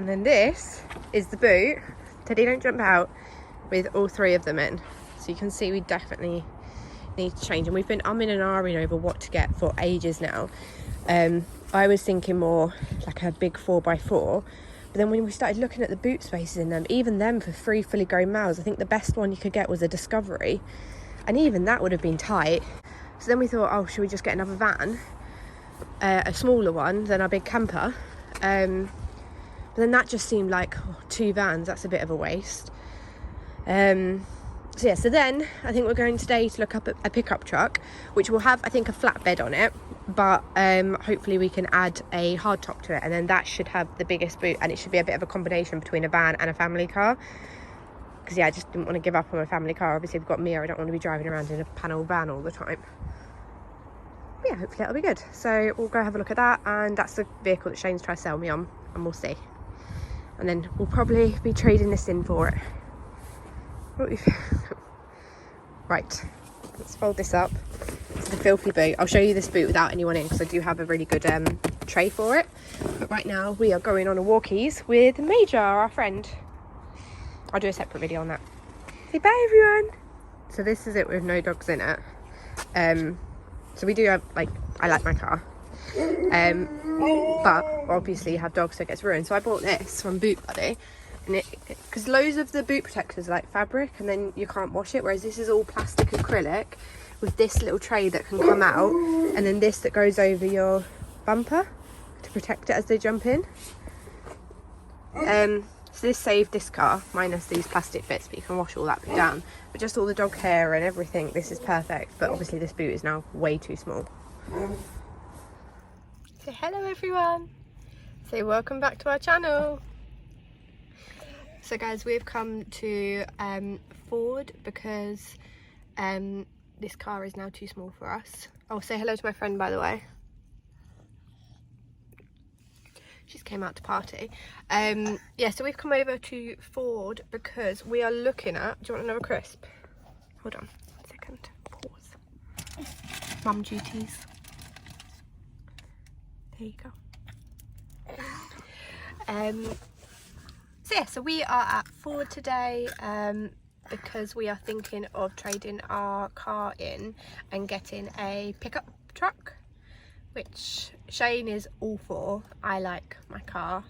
And then this is the boot. Teddy, don't jump out, with all 3 of them in. So you can see we definitely need to change. And we've been umming and ahhing over what to get for ages now. I was thinking more like a big 4x4. But then when we started looking at the boot spaces in them, even them for 3 fully grown males, I think the best one you could get was a Discovery. And even that would have been tight. So then we thought, oh, should we just get another van? A smaller one than our big camper. But then that just seemed like 2 vans, that's a bit of a waste. So yeah, so then I think we're going today to look up a pickup truck, which will have, I think, a flatbed on it, but hopefully we can add a hardtop to it, and then that should have the biggest boot, and it should be a bit of a combination between a van and a family car. Because yeah, I just didn't want to give up on my family car. Obviously we've got Mia, I don't want to be driving around in a panel van all the time. But yeah, hopefully that'll be good. So we'll go have a look at that, and that's the vehicle that Shane's trying to sell me on, and we'll see. And then we'll probably be trading this in for it. Right, let's fold this up. It's the filthy boot. I'll show you this boot without anyone in, because I do have a really good tray for it. But right now we are going on a walkies with Major, our friend. I'll do a separate video on that. Say bye everyone. So this is it with no dogs in it. So we do have, like, I like my car. But obviously you have dogs, so it gets ruined. So I bought this from Boot Buddy, and because loads of the boot protectors are like fabric and then you can't wash it, whereas this is all plastic acrylic with this little tray that can come out, and then this that goes over your bumper to protect it as they jump in. So this saved this car, minus these plastic bits, but you can wash all that bit down. But just all the dog hair and everything, this is perfect. But obviously this boot is now way too small. So hello everyone. Say welcome back to our channel. So guys, we've come to Ford because this car is now too small for us. I'll say hello to my friend, by the way. She just came out to party. Yeah, so we've come over to Ford because we are looking at, do you want another crisp? Hold on 1 second, pause. Mum duties. There you go. So yeah, so we are at Ford today because we are thinking of trading our car in and getting a pickup truck, which Shane is all for. I like my car.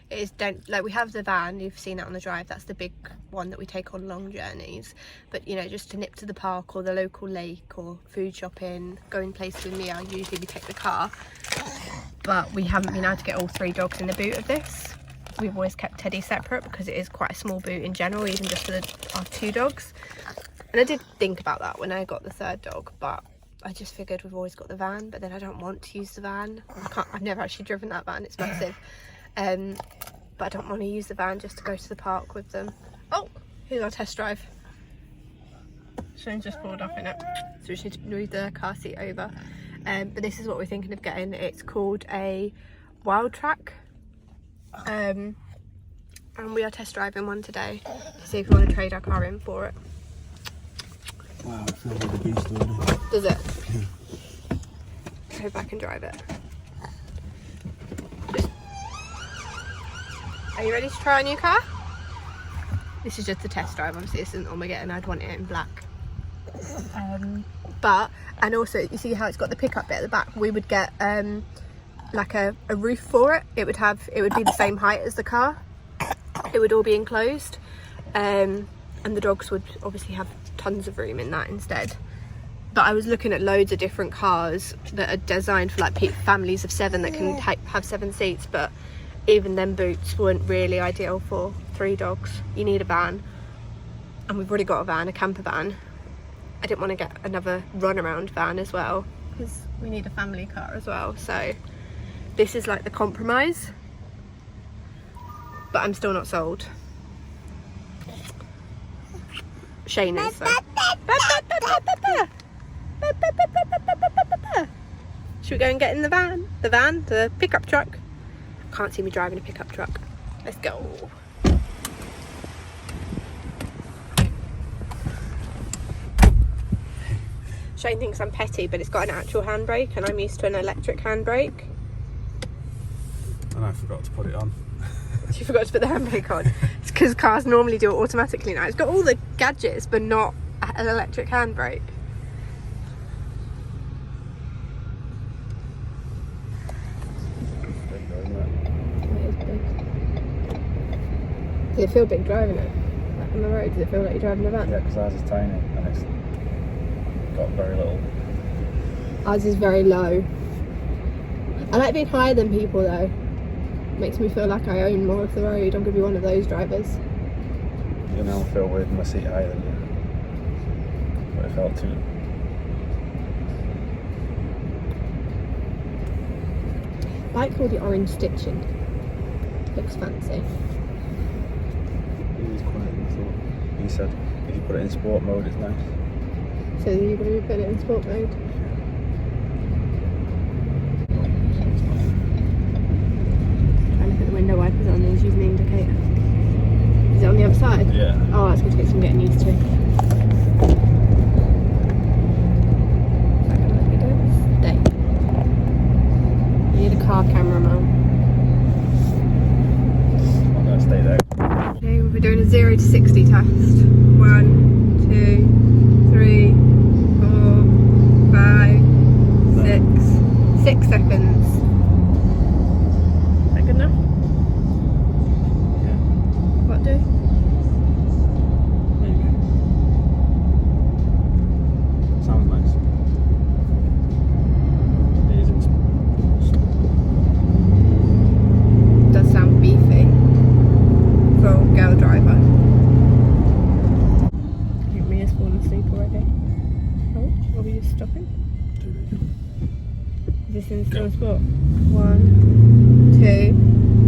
It is, like, we have the van, you've seen that on the drive, that's the big one that we take on long journeys, but you know, just to nip to the park or the local lake or food shopping, going places with Mia, usually we take the car. But we haven't been able to get all 3 dogs in the boot of this. We've always kept Teddy separate because it is quite a small boot in general, even just for our 2 dogs. And I did think about that when I got the 3rd dog, but I just figured we've always got the van, but then I don't want to use the van. I've never actually driven that van, it's massive. But I don't want to use the van just to go to the park with them. Oh, here's our test drive. Shane's just pulled up in it, so we should move the car seat over. But this is what we're thinking of getting. It's called a Wild Track. And we are test driving one today to see if we want to trade our car in for it. Wow, it feels like a beast already. Does it? Go back and drive it. Are you ready to try a new car? This is just a test drive, obviously this isn't all we're getting. I'd want it in black. But, and also you see how it's got the pickup bit at the back, we would get like a roof for it. It would be the same height as the car. It would all be enclosed, and the dogs would obviously have tons of room in that instead. But I was looking at loads of different cars that are designed for like families of 7 that can have 7 seats, but even them boots weren't really ideal for 3 dogs. You need a van, and we've already got a van, a camper van. I didn't want to get another runaround van as well because we need a family car as well. So this is like the compromise, but I'm still not sold. Shane is though. Should we go and get in the van? The pickup truck. Can't see me driving a pickup truck. Let's go. Shane thinks I'm petty, but it's got an actual handbrake and I'm used to an electric handbrake. And I forgot to put it on. She forgot to put the handbrake on. It's because cars normally do it automatically now. It's got all the gadgets, but not an electric handbrake. Does it feel big driving it? Like on the road, does it feel like you're driving a van? Yeah, because ours is tiny and it's got very little. Ours is very low. I like being higher than people though. Makes me feel like I own more of the road. I'm going to be one of those drivers. You know, I feel weird in my seat higher than you. But it felt too. I like all the orange stitching. Looks fancy. It was quiet and I thought. He said if you put it in sport mode, it's nice. So you're going to put it in sport mode? Trying to put the window wipers on, he's using the indicator. Is it on the other side? Yeah. Oh, that's going to take some getting used to. Stay. You need a car camera mount. I'm going to stay there. Okay, we'll be doing a 0 to 60 test. 1, 2, 3, 4, 5, 6. 6 seconds. Is that good enough? Yeah. What do? Maybe. Sounds nice. It is in Does sound beefy for a girl driver. I think Mia's fallen asleep already. Oh, are we just stopping? Is this in still sport? 1, 2,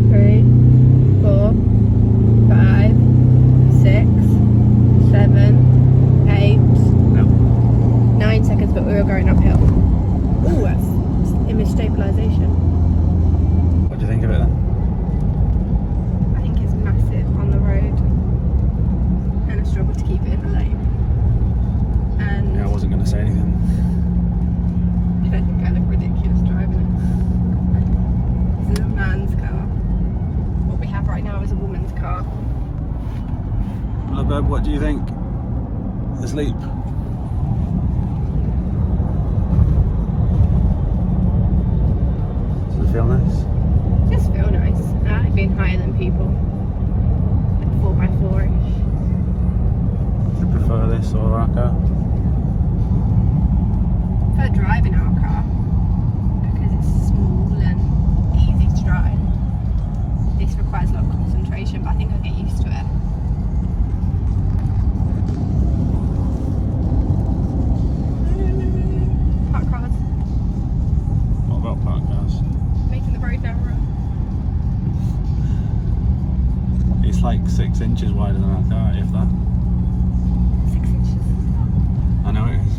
3, 4, 5, 6, 7, 8, No. 9 seconds, but we were going uphill. Ooh, that's image stabilisation. What do you think of it then? I think it's massive on the road, and I struggle to keep it in the lane. And Yeah, I wasn't going to say anything. I think I look ridiculous driving it. This is a man's car. What we have right now is a woman's car. Well, Bob, what do you think? Asleep? Does it feel nice? Just feel nice. I like being higher than people. Like 4x4ish. Do you prefer this or our car? I prefer driving our car because it's small and easy to drive. This requires a lot of concentration, but I think I'll get used to it. Park cars. What about park cars? Making the road narrower. It's like 6 inches wider than our car, if that. 6 inches. I know it is.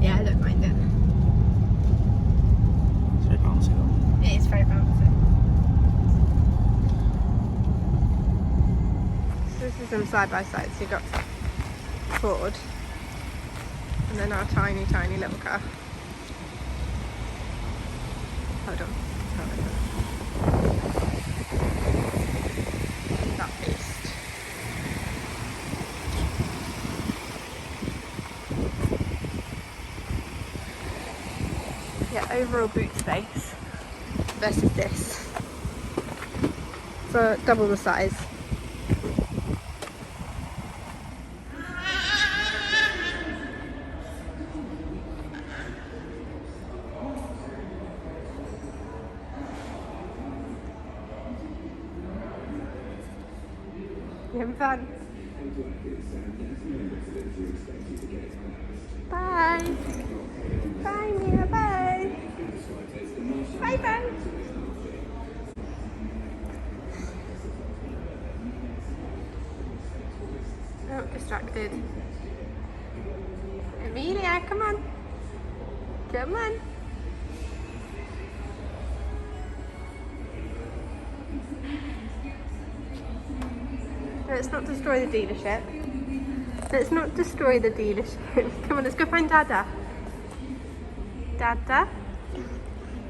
Yeah, I don't mind it. It's very bouncy though. It is very bouncy. So this is them side by side. So you've got Ford and then our tiny, tiny little car. Hold on. That beast. Yeah, overall boot space versus this. For double the size. You having fun? Bye. Bye, Mia. Bye. Bye, bye. Oh, distracted. Amelia, come on. Come on. Let's not destroy the dealership. Let's not destroy the dealership. Come on, let's go find Dada. Dada?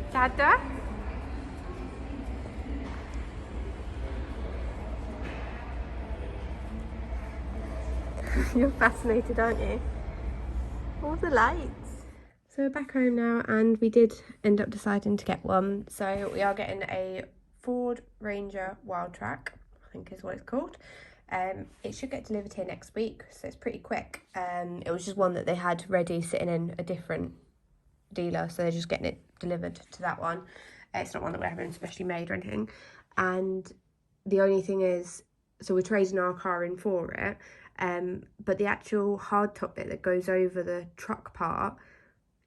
Dada? You're fascinated, aren't you? All the lights. So we're back home now, and we did end up deciding to get one. So we are getting a Ford Ranger Wild Track, I think is what it's called. It should get delivered here next week, so it's pretty quick. It was just one that they had ready sitting in a different dealer, so they're just getting it delivered to that one. It's not one that we're having specially made or anything. And the only thing is, so we're trading our car in for it, but the actual hardtop bit that goes over the truck part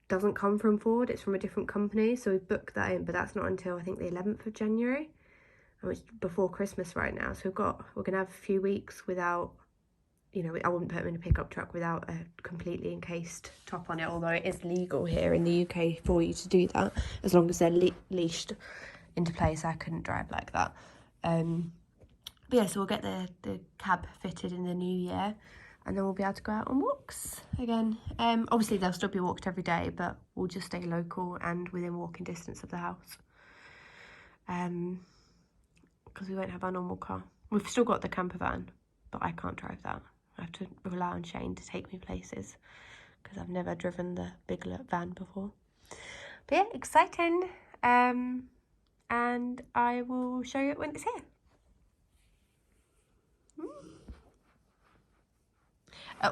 doesn't come from Ford, it's from a different company. So we've booked that in, but that's not until I think the 11th of January, and it's before Christmas right now. So we're gonna have a few weeks without, you know, I wouldn't put them in a pickup truck without a completely encased top on it, although it is legal here in the UK for you to do that, as long as they're leashed into place. I couldn't drive like that. But yeah, so we'll get the cab fitted in the new year, and then we'll be able to go out on walks again. Obviously they'll still be walked every day, but we'll just stay local and within walking distance of the house. Because we won't have our normal car. We've still got the camper van, but I can't drive that. I have to rely on Shane to take me places, because I've never driven the big van before. But yeah, exciting. And I will show you it when it's here.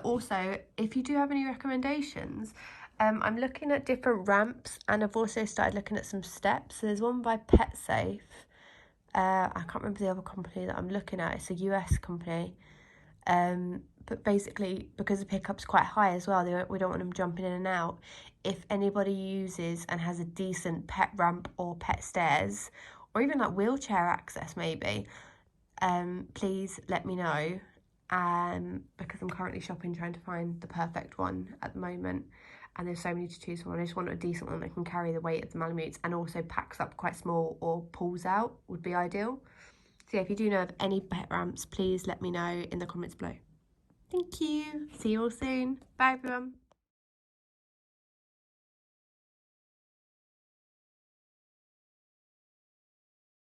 Also, if you do have any recommendations, I'm looking at different ramps, and I've also started looking at some steps. So there's one by PetSafe. I can't remember the other company that I'm looking at. It's a US company. But basically, because the pickup's quite high as well, we don't want them jumping in and out. If anybody uses and has a decent pet ramp or pet stairs, or even like wheelchair access maybe, please let me know. Because I'm currently shopping, trying to find the perfect one at the moment, and there's so many to choose from. I just want a decent one that can carry the weight of the Malamutes and also packs up quite small or pulls out would be ideal. So yeah, if you do know of any pet ramps, please let me know in the comments below. Thank you. See you all soon. Bye everyone.